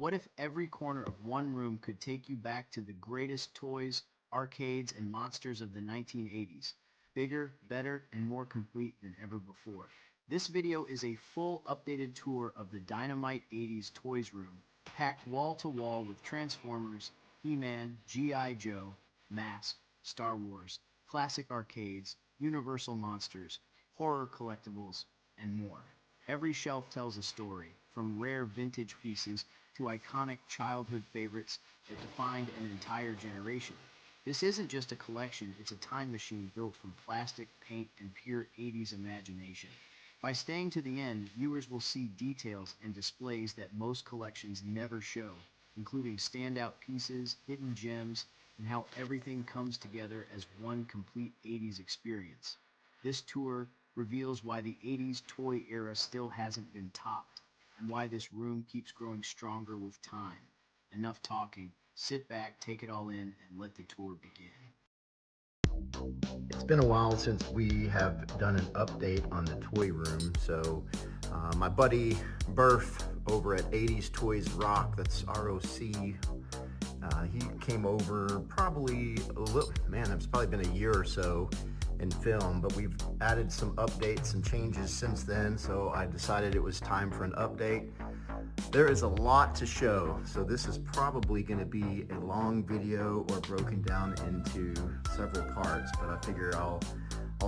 What if every corner of one room could take you back to the greatest toys, arcades, and monsters of the 1980s? Bigger, better, and more complete than ever before. This video is a full updated tour of the Dinomite 80s Toys Room, packed wall to wall with Transformers, He-Man, G.I. Joe, M.A.S.K, Star Wars, classic arcades, Universal monsters, horror collectibles, and more. Every shelf tells a story, from rare vintage pieces to iconic childhood favorites that defined an entire generation. This isn't just a collection, it's a time machine built from plastic, paint, and pure 80s imagination. By staying to the end, viewers will see details and displays that most collections never show, including standout pieces, hidden gems, and how everything comes together as one complete 80s experience. This tour reveals why the 80s toy era still hasn't been topped, and why this room keeps growing stronger with time. Enough talking. Sit back, take it all in, and let the tour begin. It's been a while since we have done an update on the toy room, so my buddy Burf over at 80s Toys Rock, that's ROC, he came over probably it's probably been a year or so in film, but we've added some updates and changes since then, so I decided it was time for an update. There is a lot to show, so this is probably going to be a long video or broken down into several parts, but I figure I'll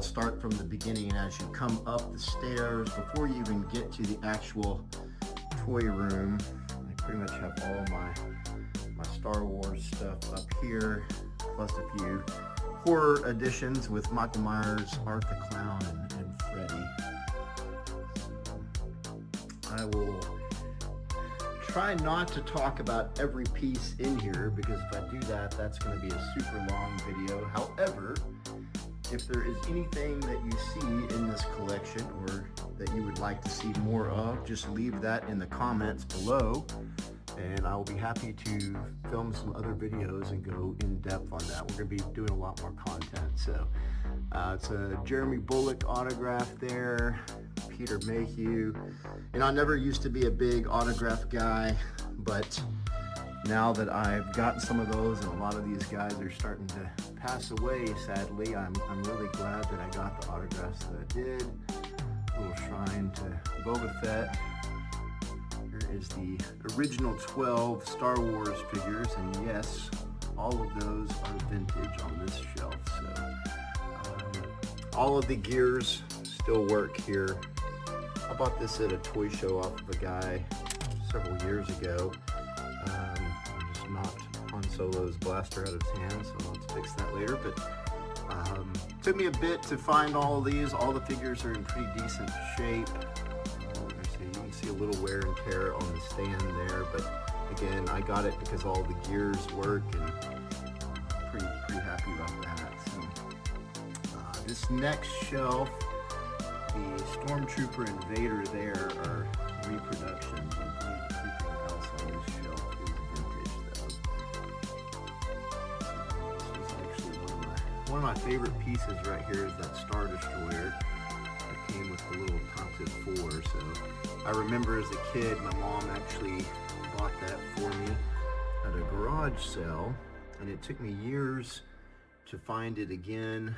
start from the beginning. And as you come up the stairs, before you even get to the actual toy room, I pretty much have all my Star Wars stuff up here, plus a few horror editions with Michael Myers, Art the Clown, and Freddy. I will try not to talk about every piece in here, because if I do that, that's going to be a super long video. However, if there is anything that you see in this collection or that you would like to see more of, just leave that in the comments below, and I will be happy to film some other videos and go in depth on that. We're going to be doing a lot more content. So it's a Jeremy Bullock autograph there, Peter Mayhew. And I never used to be a big autograph guy, but now that I've gotten some of those and a lot of these guys are starting to pass away, sadly, I'm really glad that I got the autographs that I did. A little shrine to Boba Fett. Here is the original 12 Star Wars figures, and yes, all of those are vintage on this shelf. So all of the gears still work here. I bought this at a toy show off of a guy several years ago. I just knocked Han Solo's blaster out of his hand, so I'll have to fix that later. But took me a bit to find all of these. All the figures are in pretty decent shape. You can see a little wear and tear on the stand there, but again, I got it because all the gears work, and pretty happy about that. So this next shelf, the Stormtrooper and Vader there are reproductions. I believe everything else on this shelf is vintage, though. This is actually one of my favorite pieces right here is that Star Destroyer. It came with the little Tantive 4, so I remember as a kid, my mom actually bought that for me at a garage sale, and it took me years to find it again,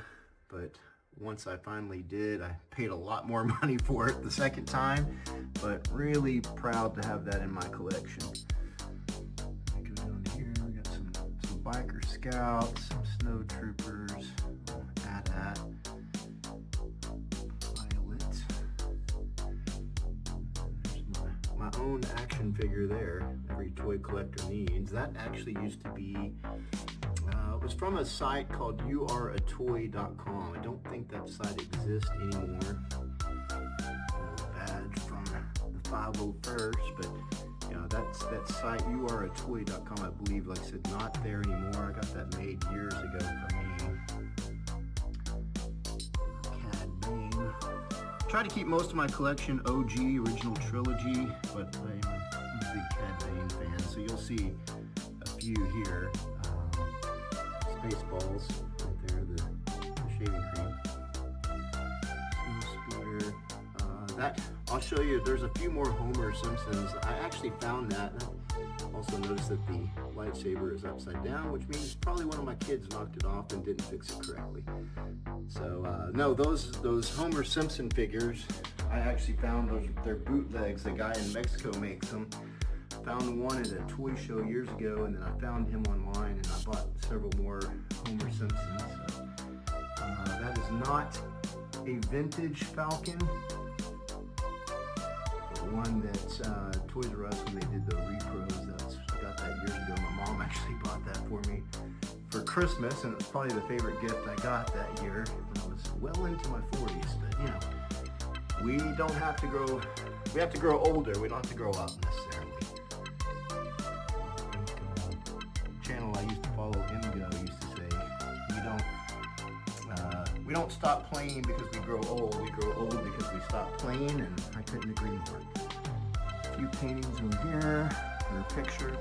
but once I finally did, I paid a lot more money for it the second time, but really proud to have that in my collection. I go down here, we got some biker scouts, some snow troopers, AT-AT, Violet. There's my own action figure there, every toy collector needs. That actually used to be it was from a site called youareatoy.com. I don't think that site exists anymore. Badge from the 501st, but that site youareatoy.com, I believe, like I said, not there anymore. I got that made years ago for me. Cad Bane. Try to keep most of my collection OG, original trilogy, but I'm a big Cad Bane fan, so you'll see a few here. Spaceballs right there, the shaving cream. Speeder. That I'll show you. There's a few more Homer Simpsons. I actually found that Also notice that the lightsaber is upside down, which means probably one of my kids knocked it off and didn't fix it correctly. So no, those Homer Simpson figures, I actually found they're bootlegs. The guy in Mexico makes them. Found one at a toy show years ago, and then I found him online, and I bought several more Homer Simpsons. So, that is not a vintage Falcon, but one that Toys R Us, when they did the repros, I got that years ago. My mom actually bought that for me for Christmas, and it was probably the favorite gift I got that year. I was well into my 40s, but you know, we don't have to grow. We have to grow older. We don't have to grow up necessarily. Channel I used to follow, Indigo, used to say, we don't stop playing because we grow old. We grow old because we stop playing, and I couldn't agree more. A few paintings over here, or a picture.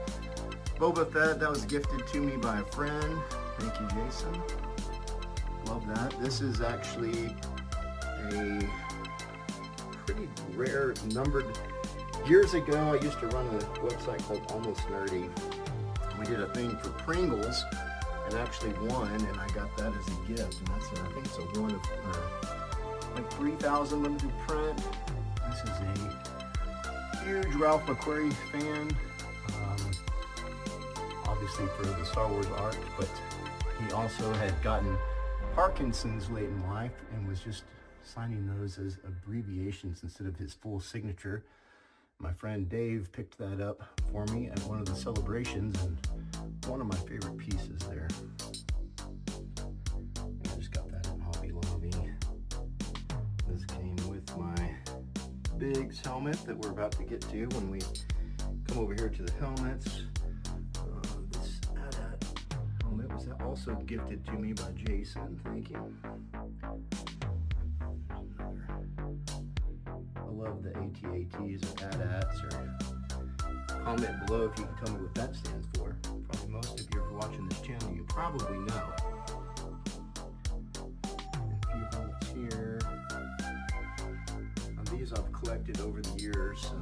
Boba Fett, that was gifted to me by a friend. Thank you, Jason. Love that. This is actually a pretty rare numbered. Years ago, I used to run a website called Almost Nerdy. We did a thing for Pringles and actually won, and I got that as a gift. And that's I think it's a one of like 3,000 limited print. This is a huge Ralph McQuarrie fan. Obviously for the Star Wars art, but he also had gotten Parkinson's late in life and was just signing those as abbreviations instead of his full signature. My friend Dave picked that up for me at one of the celebrations, and one of my favorite pieces there. I just got that at Hobby Lobby. This came with my Biggs helmet that we're about to get to when we come over here to the helmets. This helmet was also gifted to me by Jason. Thank you. I love the AT-ATs or AT-ATs, or comment below if you can tell me what that stands for. Probably most of you are watching this channel, you probably know. A few helmets here. Now these I've collected over the years, so.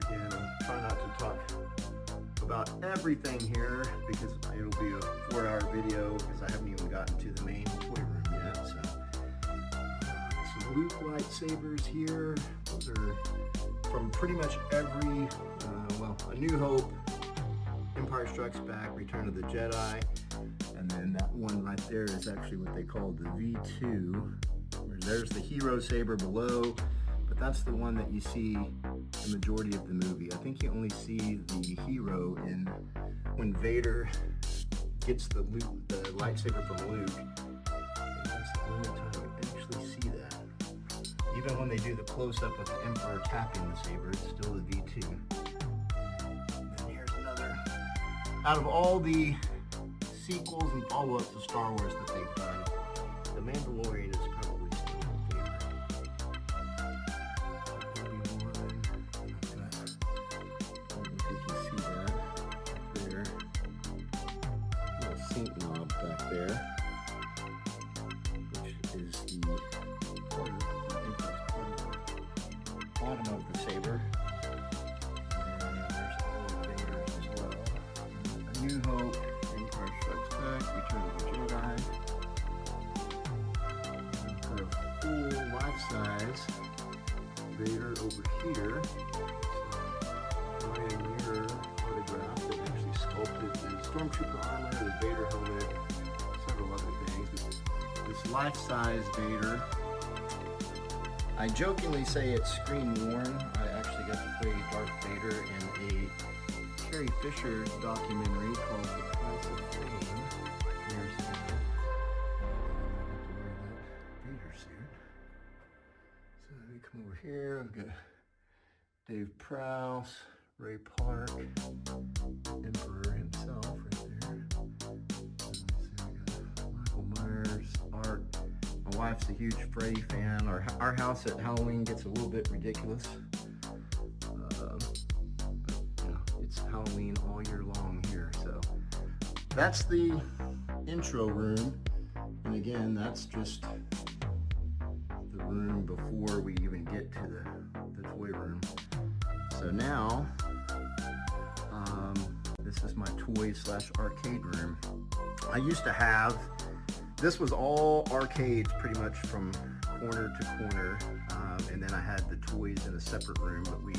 Again, I'm trying not to talk about everything here because it'll be a 4-hour video because I haven't even gotten to the main toy room yet. So some Luke lightsabers here. Those are from pretty much every, A New Hope, Empire Strikes Back, Return of the Jedi, and then that one right there is actually what they call the V2. There's the hero saber below, but that's the one that you see the majority of the movie. I think you only see the hero when Vader gets the lightsaber from Luke. And that's the only time you actually see that. Even when they do the close-up of the Emperor tapping the saber, it's still the V2. And here's another. Out of all the sequels and follow-ups of Star Wars that they've done, The Mandalorian is probably still my favorite. Knob back there, which is the part of the bottom of the saber. And there's all the fingers as well. A New Hope, Empire Strikes Back, Return of the Jedi. And for a full life-size Vader over here. So, Ryan Mirror autograph that actually sculpted the Stormtrooper armor, the Vader helmet, several other things. But this life-size Vader, I jokingly say it's screen worn. I actually got to play Darth Vader in a Carrie Fisher documentary called The Price of Fame years ago. I got to wear that Vader suit. So let me come over here. I've got Dave Prowse, Ray Park, Emperor himself right there. So we got Michael Myers, art. My wife's a huge Freddy fan. Our house at Halloween gets a little bit ridiculous. But, you know, it's Halloween all year long here. So that's the intro room. And again, that's just the room before we even get to the toy room. So now, this is my toy slash arcade room. I used to have, this was all arcades pretty much from corner to corner, and then I had the toys in a separate room, but we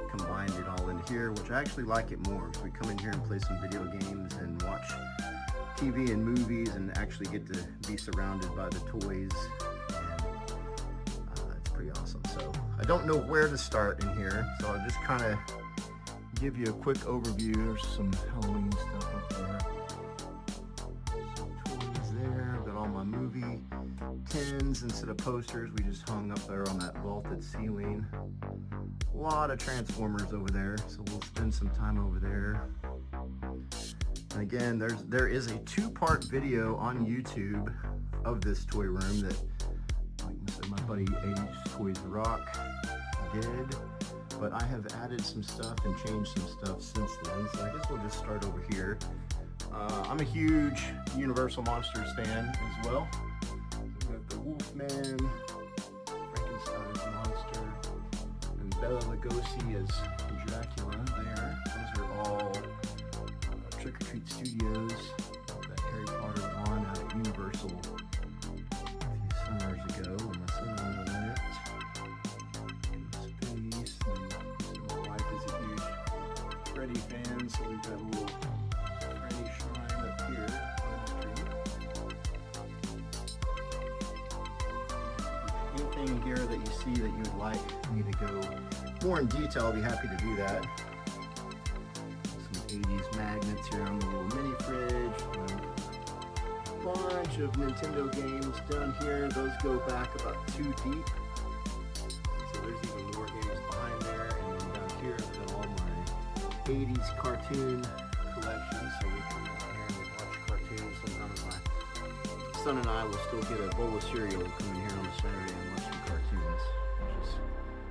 combined it all in here, which I actually like it more. So we come in here and play some video games and watch TV and movies and actually get to be surrounded by the toys, and it's pretty awesome. So I don't know where to start in here, so I'll just kind of give you a quick overview. There's some Halloween stuff up there, some toys there. I've got all my movie tins instead of posters we just hung up there on that vaulted ceiling. A lot of Transformers over there, so we'll spend some time over there. And again, there is a 2-part video on YouTube of this toy room that, like I said, my buddy 80s Toys Rock did, but I have added some stuff and changed some stuff since then, so I guess we'll just start over here. I'm a huge Universal Monsters fan as well. We've got the Wolfman, Frankenstein's monster, and Bela Lugosi as Dracula there. Those are all Trick or Treat Studios. That Harry Potter one out of Universal a few summers ago when my son-in-law went. Space, and my wife is a huge Freddy fan, so we've got a little Freddy shrine up here on the street. Anything here that you see that you would like me to go more in detail, I'll be happy to do that. Some 80s magnets here on the little mini fridge. A bunch of Nintendo games down here. Those go back about 2 deep. So there's even more games behind there. And then down here I've got all my 80s cartoon collection. So we come out here and watch cartoons. Sometimes my son and I will still get a bowl of cereal, come in here on a Saturday and watch some cartoons. Which is,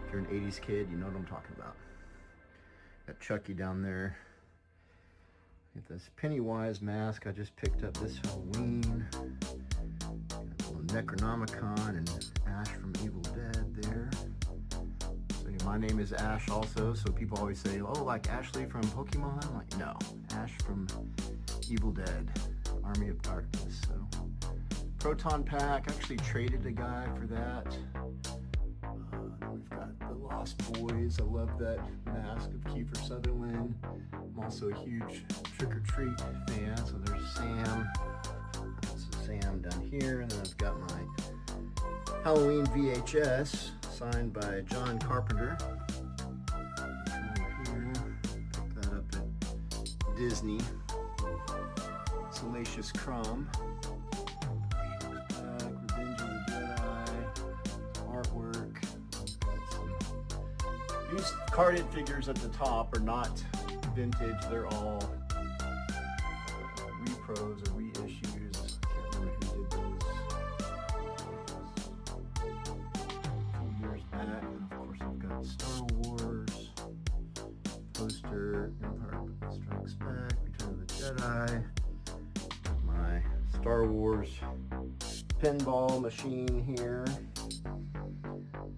if you're an 80s kid, you know what I'm talking about. Got Chucky down there. Get this Pennywise mask I just picked up this Halloween. Got a little Necronomicon and Ash from Evil Dead there. So yeah, my name is Ash also, so people always say, oh, like Ashley from Pokemon? I'm like, no, Ash from Evil Dead, Army of Darkness. So Proton Pack, actually traded a guy for that. We've got the Lost Boys. I love that mask of Kiefer Sutherland. I'm also a huge Trick or Treat fan, so there's Sam. So Sam down here, and then I've got my Halloween VHS signed by John Carpenter. Over here, pick that up at Disney. Salacious Crumb. Revenge of the Jedi. Artwork. These carded figures at the top are not vintage, they're all repros or reissues. I can't remember who did those a few years back. And of course I've got Star Wars poster, Empire Strikes Back, Return of the Jedi, my Star Wars pinball machine here.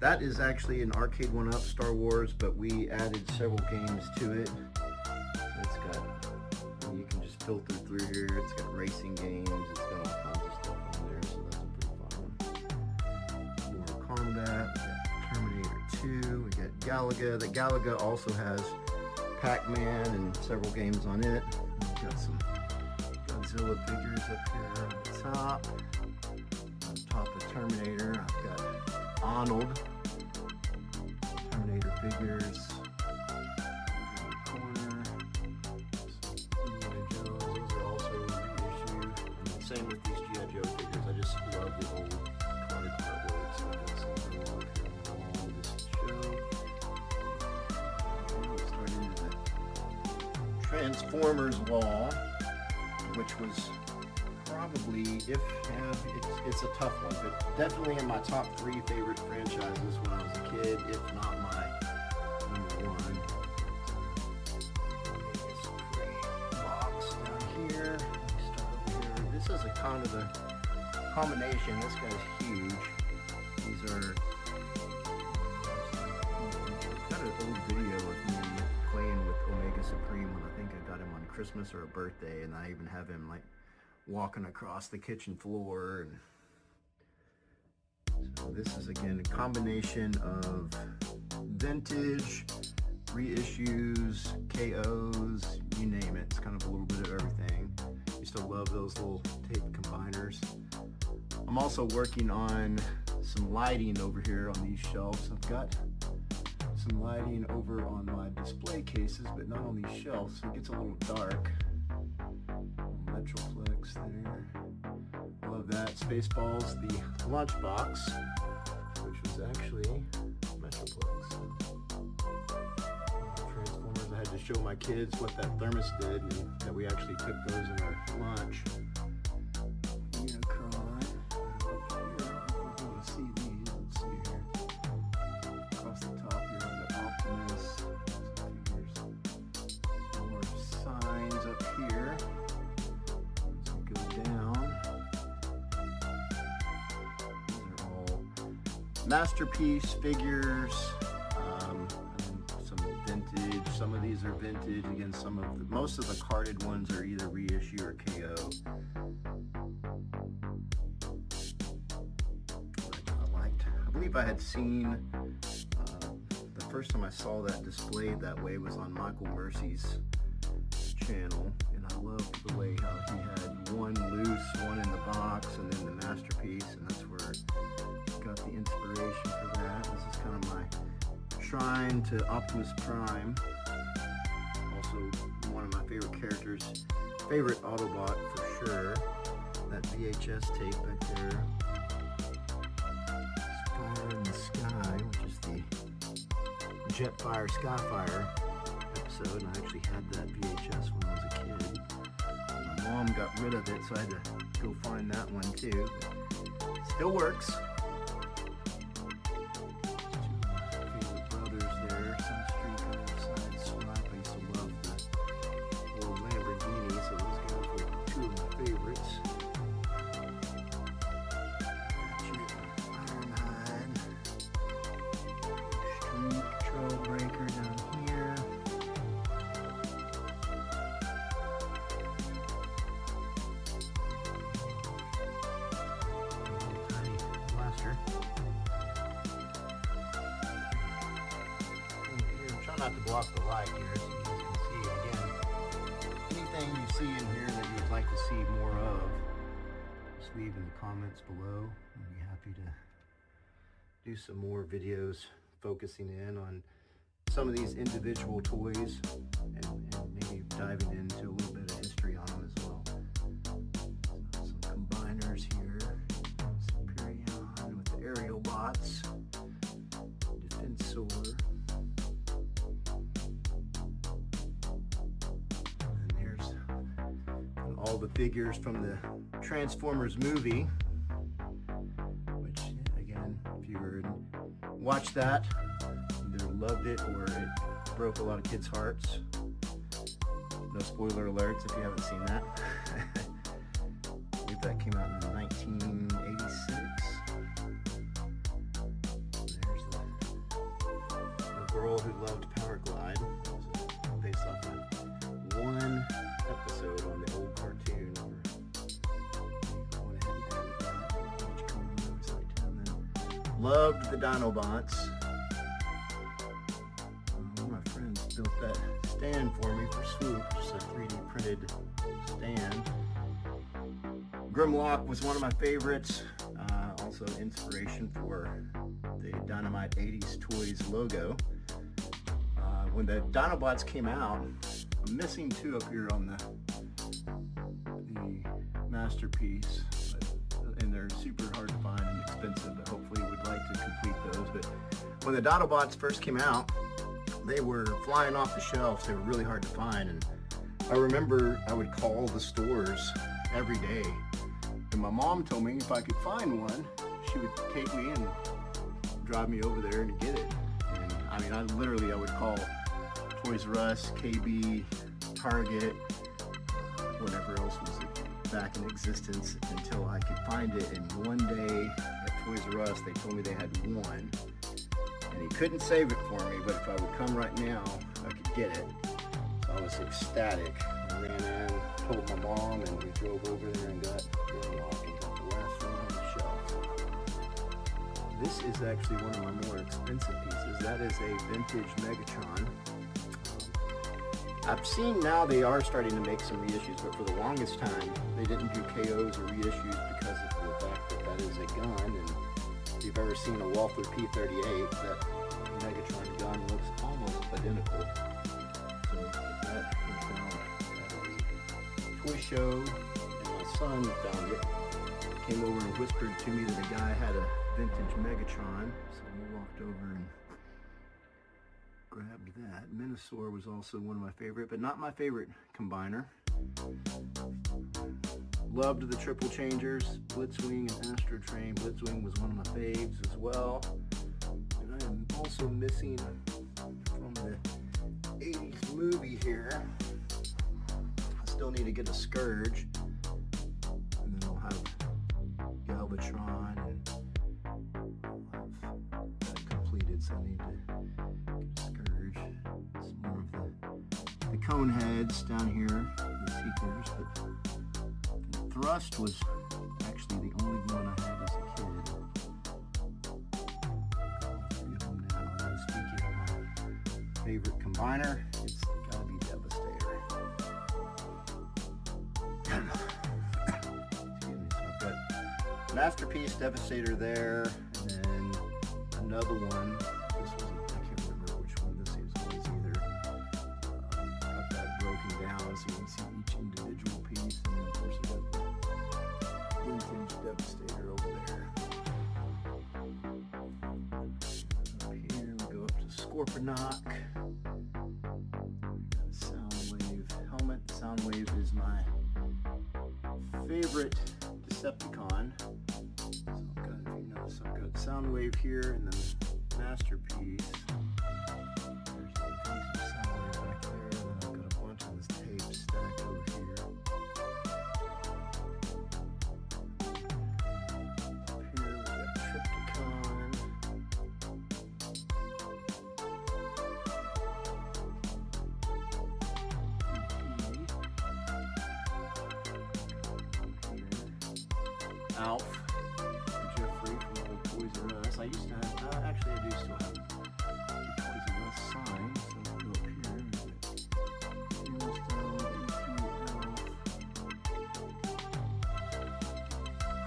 That is actually an arcade one-up, Star Wars, but we added several games to it. So it's got, I mean, you can just filter through here. It's got racing games. It's got all kinds of stuff on there, so that's a pretty fun one. Mortal Kombat. We got Terminator 2. We got Galaga. The Galaga also has Pac-Man and several games on it. We've got some Godzilla figures up here on the top. On top of Terminator, I've got Arnold. Terminator figures. In the corner. Some Indiana Jones. Those are also reissued. And same with these G.I. Joe figures. I just love the old carded artwork. So I've got something up here on the wall just to show. We'll start into the Transformers wall, which was probably, it's a tough one, but definitely in my top 3 favorite franchises when I was a kid, if not my number 1. This great box down here. Let me start over here. This is a kind of a combination. This guy's huge. These are an old video of me playing with Omega Supreme when I think I got him on Christmas or a birthday, and I even have him like walking across the kitchen floor. And so this is again a combination of vintage, reissues, KOs, you name it. It's kind of a little bit of everything. Used to love those little tape combiners. I'm also working on some lighting over here on these shelves. I've got some lighting over on my display cases, but not on these shelves, so it gets a little dark. Metroplex there. Love that. Spaceballs, the lunchbox, which was actually Metroplex. Transformers, I had to show my kids what that thermos did, and that we actually took those in our lunch. Masterpiece figures, and some vintage. Some of these are vintage. Again, most of the carded ones are either reissue or KO. I believe I had seen the first time I saw that displayed that way was on Michael Mercy's channel, and I loved the way how he had one loose, one in the box, and then the masterpiece, and that's where got the inspiration for that. This is kind of my shrine to Optimus Prime. Also one of my favorite characters, favorite Autobot for sure. That VHS tape back there. Fire in the Sky, which is the Jetfire Skyfire episode, and I actually had that VHS when I was a kid. My mom got rid of it, so I had to go find that one too. But still works. Not to block the light here so you guys can see. Again, anything you see in here that you would like to see more of, just leave in the comments below. I'd be happy to do some more videos focusing in on some of these individual toys and maybe diving into a little bit of history on them as well. So some combiners here, Superion with the aerial bots, Defensor. All the figures from the Transformers movie, which again, if you were watched that, either loved it or it broke a lot of kids' hearts. No spoiler alerts if you haven't seen that. I believe that came out in 1986. There's the girl who loved Power Glide. Based off of one episode on the old cartoon. Loved the Dinobots. One of my friends built that stand for me for Swoop, just a 3D printed stand. Grimlock was one of my favorites. Also inspiration for the Dinomite 80s Toys logo. When the Dinobots came out, I'm missing two up here on the masterpiece, and they're super hard to find and expensive, but hopefully you would like to complete those. But when the Dinobots first came out, they were flying off the shelves. They were really hard to find, and I remember I would call the stores every day, and my mom told me if I could find one, she would take me and drive me over there to get it. And I mean, I would call Toys R Us, KB, Target, whatever else was back in existence until I could find it. And one day at Toys R Us, they told me they had one. and he couldn't save it for me, but if I would come right now, I could get it. So I was ecstatic. I ran in, told my mom, and we drove over there and got the unlock and got the last one on the shelf. This is actually one of my more expensive pieces. That is a vintage Megatron. I've seen now they are starting to make some reissues, but for the longest time they didn't do KOs or reissues because of the fact that that is a gun, and if you've ever seen a Walther P38, that Megatron gun looks almost identical. So that we found at a toy show, and my son found it. Came over and whispered to me that a guy had a vintage Megatron, so we walked over and grabbed that. Minosaur was also one of my favorite, but not my favorite combiner. Loved the triple changers, Blitzwing and Astro Train. Blitzwing was one of my faves as well. And I am also missing from the 80s movie here. I still need to get a Scourge. And then I'll have Galvatron, and I'll have that completed, so I need to Scourge. Some more of the cone heads down here, the seekers, but the thrust was actually the only one I had as a kid. I'll get them now. And speaking of my favorite combiner, it's gotta be Devastator. Excuse me. So I've got Masterpiece, Devastator there, and then another one. So you can see each individual piece, and then of course we got the vintage Devastator over there. Up here we go up to Scorponok. We got a Soundwave helmet. Soundwave is my favorite Decepticon. So I've got, if you notice, I've got Soundwave here, and then Masterpiece. Alf, Jeffrey from old Toys R Us. I used to have, actually I do still have the Toys R Us sign, so I'll go up here. Tombstone, Alf.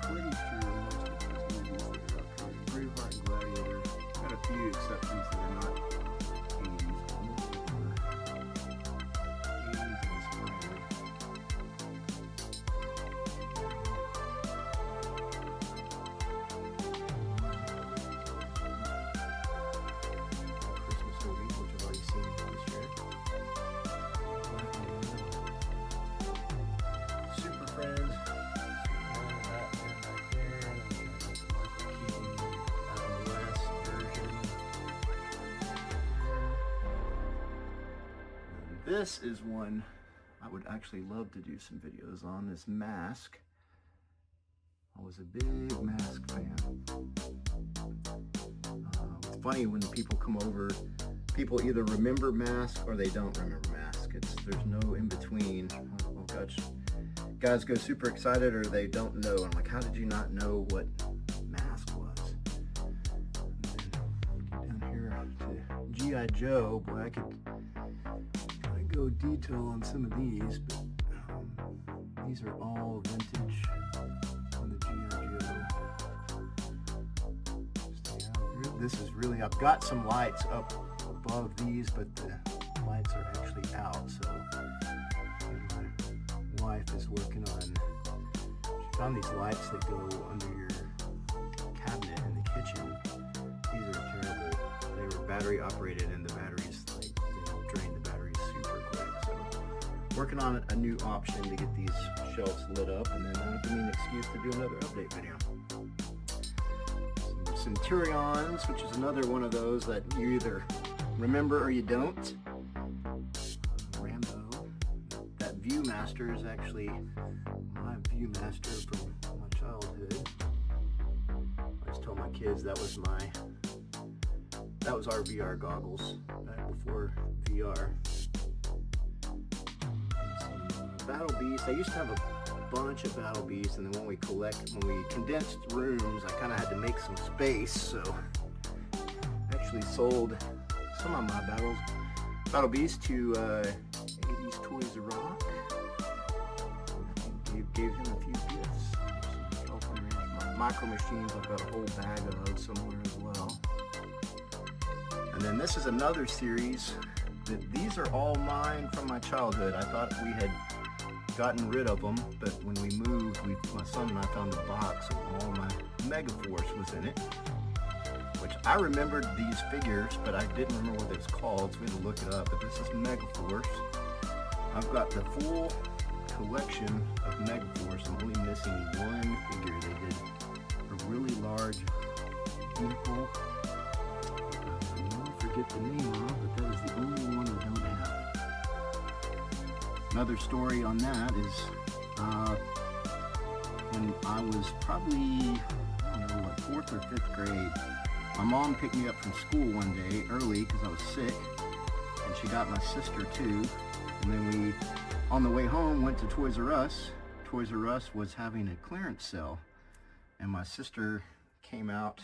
Pretty sure most of those movies that are up here. Braveheart and Gladiator. Got a few exceptions that are not 80s, but most of them are 80s inspired. This is one I would actually love to do some videos on, this M.A.S.K. I was a big M.A.S.K. fan. It's funny when people come over, people either remember M.A.S.K. or they don't remember M.A.S.K. There's no in between. Oh gosh, guys go super excited or they don't know. I'm like, how did you not know what M.A.S.K. was? And then down here to G.I. Joe, boy, I could go detail on some of these, but these are all vintage on the G.I. Joe. This is really, I've got some lights up above these, but the lights are actually out, so my wife is working on, she found these lights that go under your cabinet in the kitchen. These are terrible. They were battery operated, and the batteries, like, they drain the batteries super quick, so working on a new option to get these shelves lit up, and then that'll give me an excuse to do another update video. Some Centurions, which is another one of those that you either remember or you don't. Rambo. That Viewmaster is actually my Viewmaster from my childhood. I always told my kids that That was our VR goggles back before VR. Battle Beast. I used to have a bunch of Battle Beasts, and then when we condensed rooms, I kind of had to make some space, so I actually sold some of my Battle Beasts to 80s Toys R Rock. Gave him a few gifts. Micro Machines I've got a whole bag of somewhere as well. And then this is another series. These are all mine from my childhood. I thought we had gotten rid of them, but when we moved, my son and I found a box of all my Megaforce was in it, which I remembered these figures, but I didn't remember what it was called, so we had to look it up. But this is Megaforce. I've got the full collection of Megaforce. I'm only missing one figure. They did a really large vehicle. I forget the name of, but that is the only one I don't have. Another story on that is when I was probably, I don't know, what, 4th or 5th grade, my mom picked me up from school one day early because I was sick, and she got my sister too. And then we, on the way home, went to Toys R Us. Toys R Us was having a clearance sale, and my sister came out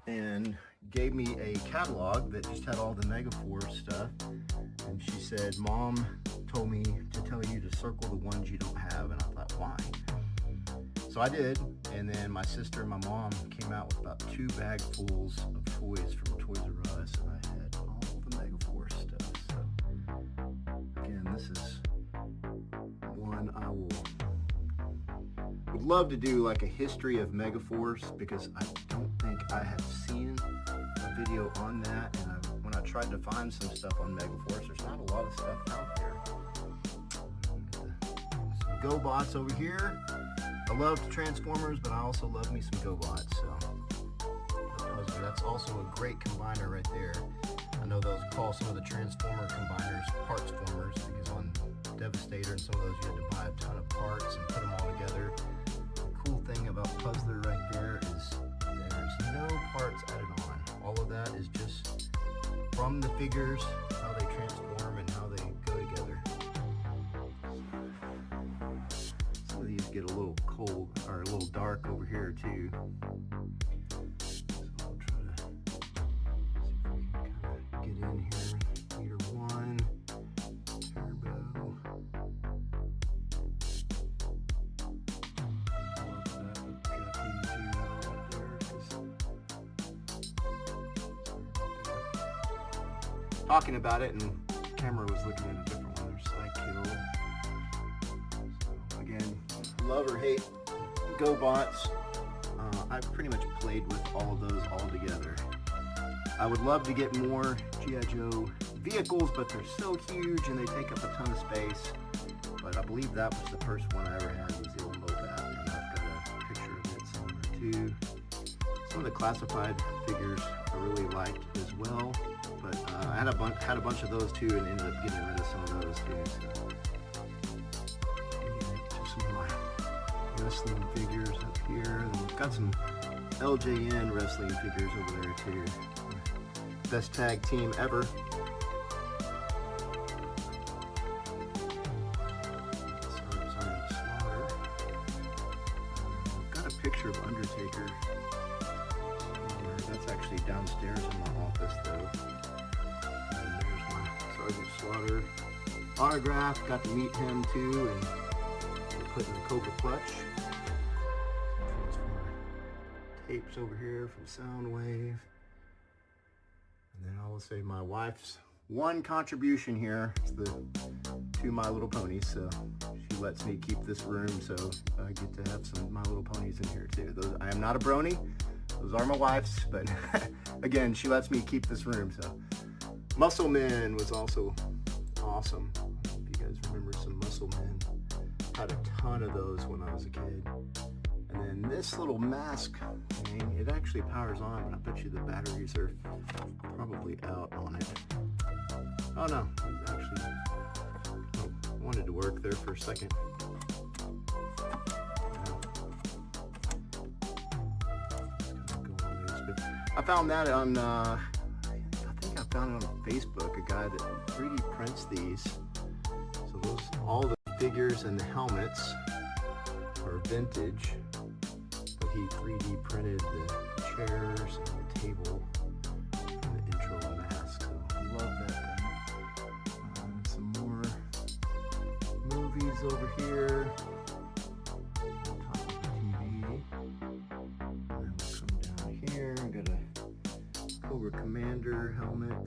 and gave me a catalog that just had all the Megaforce stuff, and she said, "Mom told me to tell you to circle the ones you don't have." And I thought, why? So I did, and then my sister and my mom came out with about 2 bagfuls of toys from Toys R Us, and I had all the Megaforce stuff. So again, this is one I would love to do, like a history of Megaforce, because I don't think I have seen a video on that, and when I tried to find some stuff on Megaforce, there's not a lot of stuff out there. Some GoBots over here. I love Transformers, but I also love me some GoBots, so that's also a great combiner right there. I know those call some of the Transformer combiners parts formers, because on Devastator and some of those you had to buy a ton of parts and put them all together. The cool thing about Puzzler right there is there's no parts added on. All of that is just from the figures, how they transform and how they go together. Some of these get a little cold, or a little dark over here too. So I'll try to see if we can kind of get in here. Meter 1, turbo. Talking about it, and the camera was looking at a different one. There's Psykill. So again, love or hate GoBots. I've pretty much played with all of those all together. I would love to get more G.I. Joe vehicles, but they're so huge and they take up a ton of space. But I believe that was the first one I ever had, was the old Mobat, and I've got a picture of it somewhere too. Some of the classified figures I really liked as well. But I had a bunch of those too, and ended up getting rid of some of those too. So just some of my wrestling figures up here. And we've got some LJN wrestling figures over there too. Best tag team ever. Sergeant Slaughter. I've got a picture of Undertaker. That's actually downstairs in my office though. And there's my Sergeant Slaughter autograph. Got to meet him too, and put in the Cobra clutch. Transformer tapes over here from Soundwave. And then I will say my wife's one contribution here is to My Little Ponies. So she lets me keep this room, so I get to have some My Little Ponies in here too. I am not a brony. Those are my wife's, but again, she lets me keep this room. So Muscle Men was also awesome. If you guys remember some Muscle Men. Had a ton of those when I was a kid. And then this little mask thing, it actually powers on, but I bet you the batteries are probably out on it. Oh no, it actually wanted to work there for a second. I found that on, I think I found it on Facebook, a guy that 3D prints these. So those, all the figures and the helmets are vintage, but he 3D printed the chairs and the table from the intro of M.A.S.K. So I love that thing. Some more movies over here. On top of the TV. And then we'll come down here and got a Cobra Commander helmet.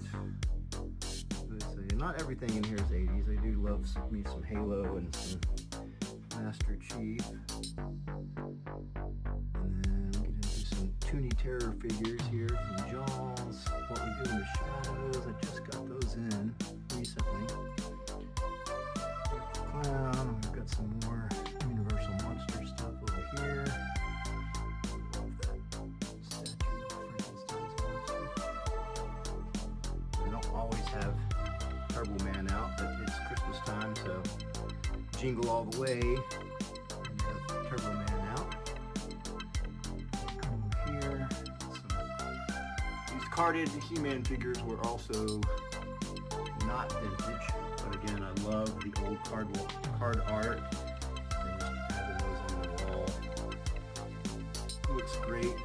Not everything in here is 80s. I do love me some Halo and some Master Chief. And then we get into some Toonie Terror figures here from Jaws. What We Do in the Shadows. I just got those in recently. Clown. We've got some more Universal Monster stuff over here. Love that statue of Frankenstein's monster. I don't always have Turbo Man out, but it's Christmas time, so jingle all the way. And have Turbo Man out. Come over here. These carded He-Man figures were also not vintage, but again, I love the old card art. And just having those on the wall looks great.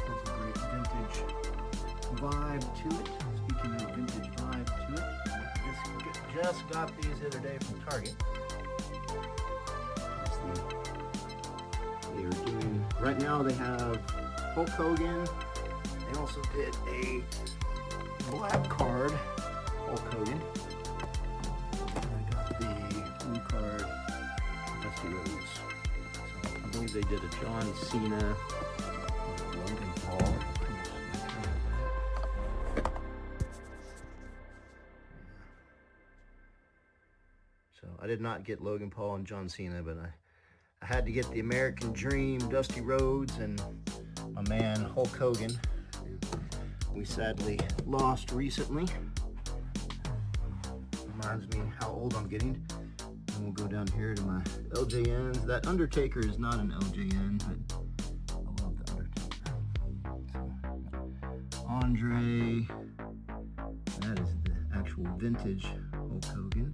Has a great vintage vibe to it. Speaking of vintage vibe to it, just got these the other day from Target. They are doing, right now they have Hulk Hogan. They also did a black card Hulk Hogan. I got the blue card Dusty Rhodes. So I believe they did a John Cena, Logan Paul. So I did not get Logan Paul and John Cena, but I had to get the American Dream, Dusty Rhodes, and my man Hulk Hogan. We sadly lost recently. Reminds me how old I'm getting. And we'll go down here to my LJNs. That Undertaker is not an LJN, but I love the Undertaker. So, Andre. That is the actual vintage Hulk Hogan.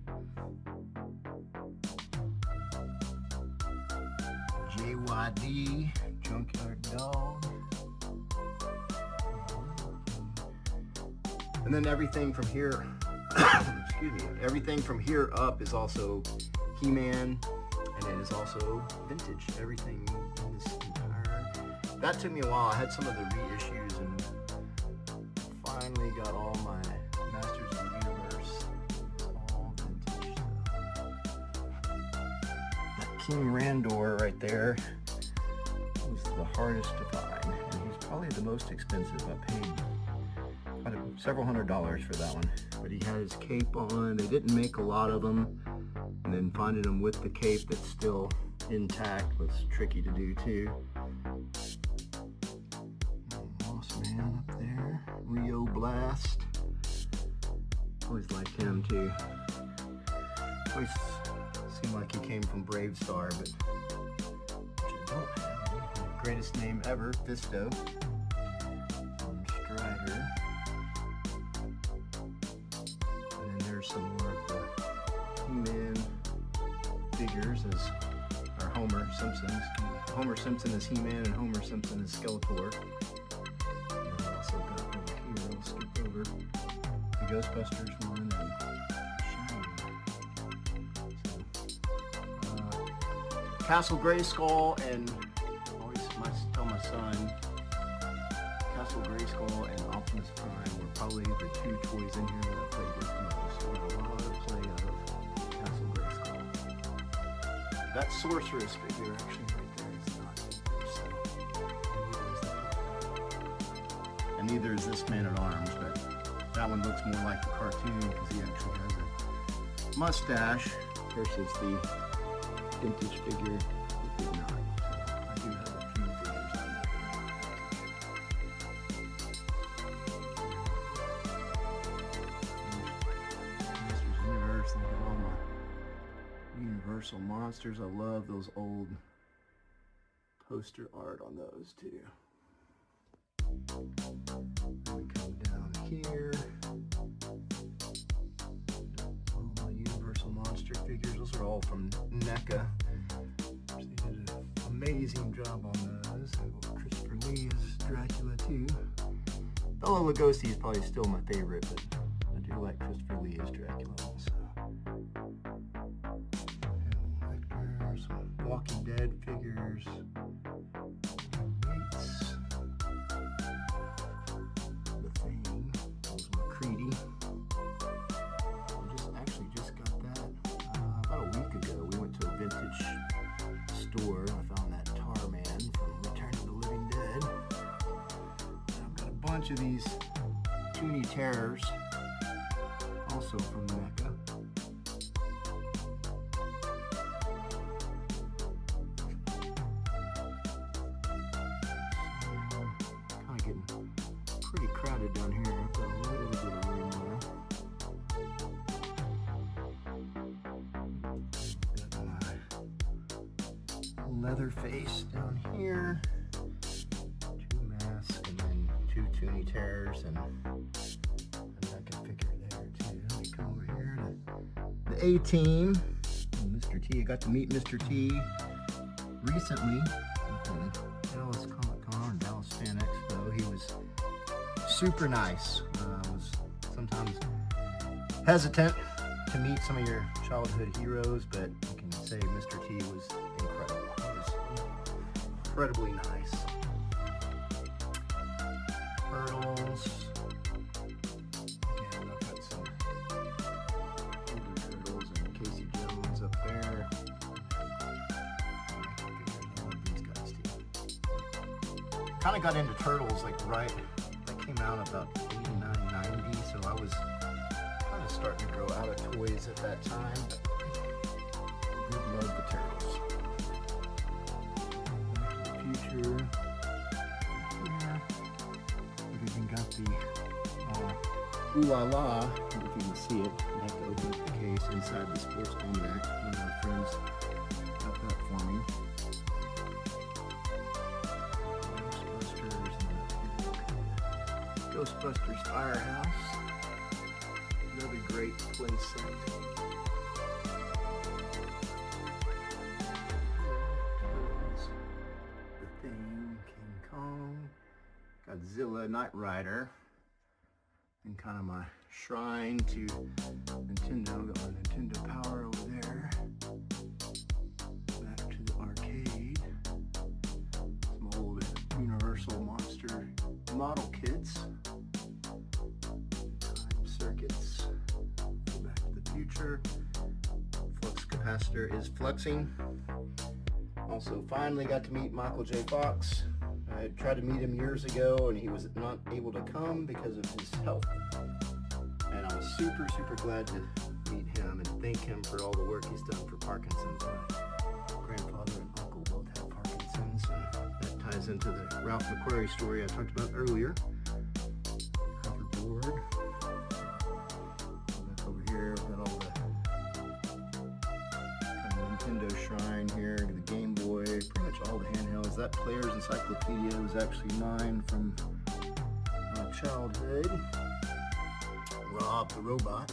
JYD, Junkyard Dog. And then everything from here, excuse me, everything from here up is also He-Man, and it is also vintage. Everything in this entire, that took me a while. I had some of the reissues and finally got all my Masters of the Universe. It's all vintage stuff. That King Randor right there was the hardest to find, and he's probably the most expensive. I paid several $100s for that one, but he had his cape on. They didn't make a lot of them, and then finding them with the cape that's still intact was tricky to do too. Moss Man up there, Rio Blast. Always liked him too. Always seemed like he came from Brave Star, but which I don't have. Greatest name ever, Fisto. Strider. Some more of the He-Man figures as our Homer Simpsons. Homer Simpson is He-Man and Homer Simpson is Skeletor. And I also got over here, I'll skip over the Ghostbusters one and Shiny. Castle Grayskull, and I always tell my son, Castle Grayskull and Optimus Prime were probably the two toys in here that I played with the most. A lot of play out of Castle Grayskull. That Sorceress figure actually right there is not and neither is this Man at Arms, but that one looks more like the cartoon because he actually has a mustache versus the vintage figure that did not. So I do have a few figures on that. Look at all my Universal Monsters. I love those old poster art on those too. These are all from NECA. They did an amazing job on those. Christopher Lee is Dracula too. Bela Lugosi is probably still my favorite, but I do like Christopher Lee as Dracula also. And some Walking Dead figures. The Thing. That was McCready. Just got that about a week ago. We went to a vintage store. I found that Tar Man from Return of the Living Dead. And I've got a bunch of these Toonie Terrors, also from NECA. Kind of getting pretty crowded down here. I've got a little bit of room there. Got my Leatherface down here. 2 M.A.S.K and then 2 Toonie Terrors and a NECA figure there too. Let me come over here to the A-Team. Mr. T. I got to meet Mr. T recently at the Dallas Comic Con or Dallas Fan Expo. He was super nice. I was sometimes hesitant to meet some of your childhood heroes, but I can say Mr. T was incredible. He was incredibly nice. Turtles. Again, I've got some older turtles and Casey Jones up there. I love these guys too. Kind of got into turtles like right. That came out about 89, 90, so I was kind of starting to grow out of toys at that time. I did love the turtles. Back to the Future. Here. We've even got the Ooh La La, if you can see it. I have to open up the case inside the Sports Almanac. One of my friends got that for me. Ghostbusters Firehouse. Another great playset. The Thing, King Kong, Godzilla, Knight Rider, and kind of my shrine to Nintendo. Got my Nintendo Power over there. Back to the arcade. Some old Universal Monster model kits. Time circuits. Go back to the Future. Flux capacitor is fluxing. Also finally got to meet Michael J. Fox. I tried to meet him years ago and he was not able to come because of his health. And I was super, super glad to meet him and thank him for all the work he's done for Parkinson's. My grandfather and uncle both have Parkinson's, and that ties into the Ralph McQuarrie story I talked about earlier. Hoverboard. Back over here, we've got all the kind of Nintendo shrine here, the Game Boy, pretty much all the handhelds. That Player's Encyclopedia was actually mine from my childhood. Rob the Robot.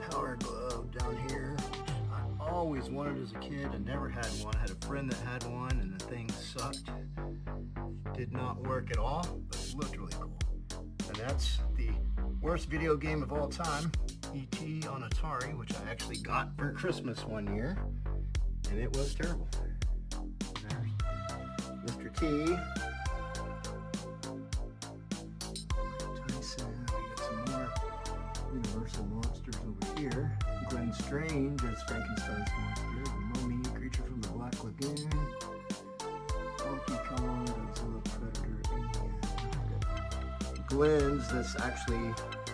Power Glove down here, which I always wanted as a kid. I never had one. I had a friend that had one and the thing sucked. Did not work at all, but it looked really cool. And that's the worst video game of all time, E.T. on Atari, which I actually got for Christmas one year, and it was terrible. There's Mr. T. Universal monsters over here. Glenn Strange as Frankenstein's monster. The Mummy, Creature from the Black Lagoon. Donkey Kong, Godzilla, Predator, Alien. Glenn's, that's actually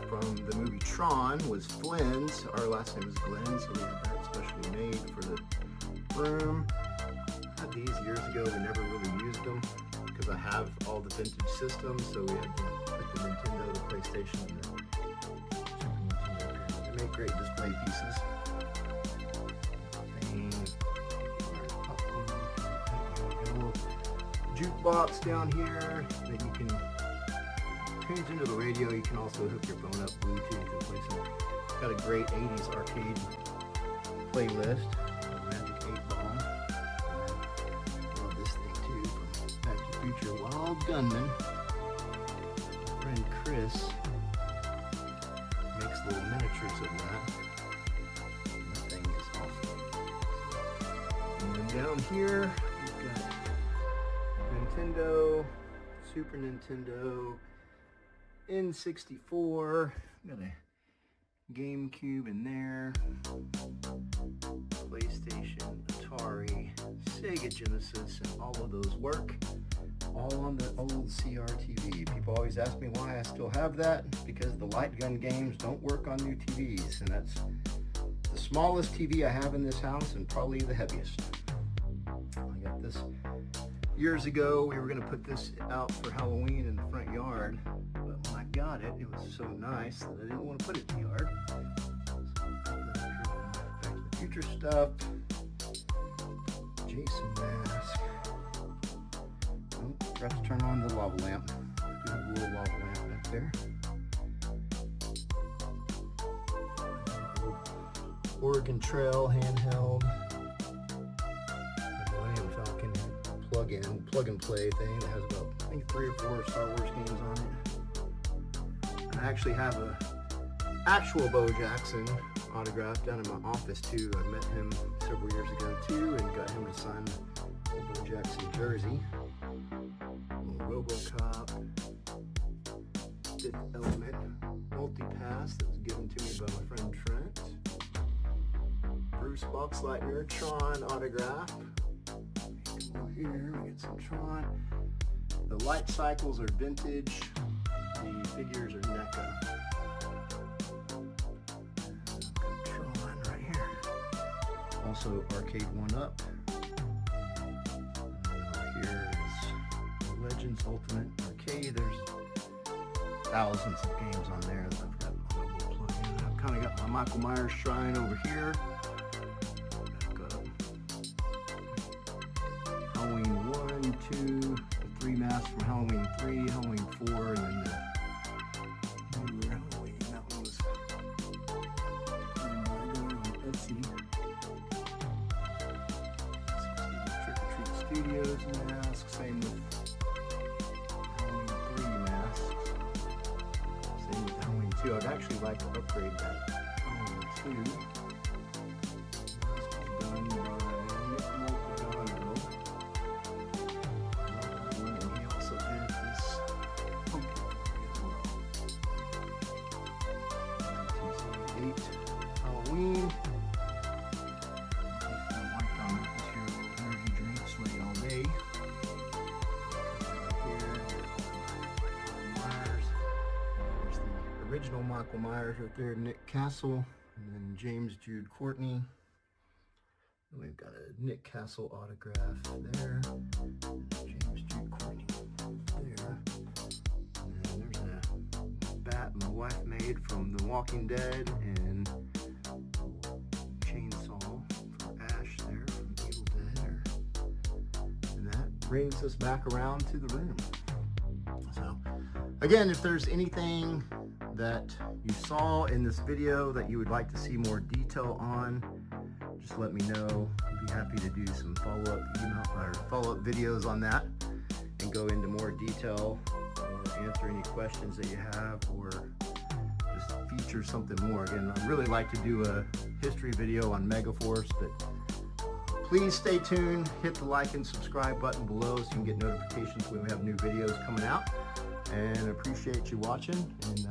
from the movie Tron, was Flynn's. Our last name is Glenn, so we have that specially made for the room. I had these years ago, we never really used them because I have all the vintage systems, so we had to put the Nintendo, the PlayStation, and the make great display pieces. Jukebox down here that you can change into the radio. You can also hook your phone up Bluetooth and play some got a great 80s arcade playlist. Magic 8 Ball. Love this thing too from Back to the Future. Wild Gunman. My friend Chris makes little miniatures of that. And that thing is awesome. And then down here we've got Nintendo, Super Nintendo, N64. Got a GameCube in there, PlayStation, Atari, Sega Genesis, and all of those work all on the old CRTV. People always ask me why I still have that. Because the light gun games don't work on new TVs, and that's the smallest TV I have in this house and probably the heaviest. I got this years ago. We were going to put this out for Halloween in the front yard, but when I got it, it was so nice that I didn't want to put it in the yard. So Back to the Future stuff. Jason mask. Oh, forgot to turn on the lava lamp. I do have a little lava lamp back there. Oregon Trail handheld. Millennium Falcon plug and play thing that has about, I think, 3 or 4 Star Wars games on it. And I actually have a actual Bo Jackson autograph down in my office too. I met him several years ago too and got him to sign the Bo Jackson jersey. RoboCop, Fifth Element, multi-pass that was given to me by my friend Trent. Bruce Boxleitner, Tron autograph. Come over here, we get some Tron. The light cycles are vintage. The figures are NECA. Tron right here. Also Arcade 1-Up. Here is Legends Ultimate Arcade. There's thousands of games on there that I've got on a little plug-in. I've kind of got my Michael Myers shrine over here. Halloween 1, 2, the 3 masks from Halloween 3, Halloween 4, and then the newer Halloween. That one was on Etsy. Trick or Treat Studios mask, same with Halloween 3 masks. Same with Halloween 2. I'd actually like to upgrade that Halloween 2. Halloween. My comment is here, a little energy drink, sweaty all day. Here, Myers. There's the original Michael Myers right there, Nick Castle, and then James Jude Courtney. And we've got a Nick Castle autograph there, and James Jude Courtney there. And then there's a bat my wife made from The Walking Dead, and chainsaw for Ash there from Evil Dead. And that brings us back around to the room. So again, if there's anything that you saw in this video that you would like to see more detail on, just let me know. I'd be happy to do some follow-up videos on that and go into more detail or answer any questions that you have, or just feature something more. Again, I'd really like to do a history video on Megaforce, but please stay tuned. Hit the like and subscribe button below so you can get notifications when we have new videos coming out. And I appreciate you watching. And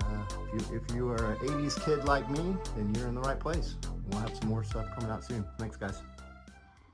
if you are an 80s kid like me, then you're in the right place. We'll have some more stuff coming out soon. Thanks, guys.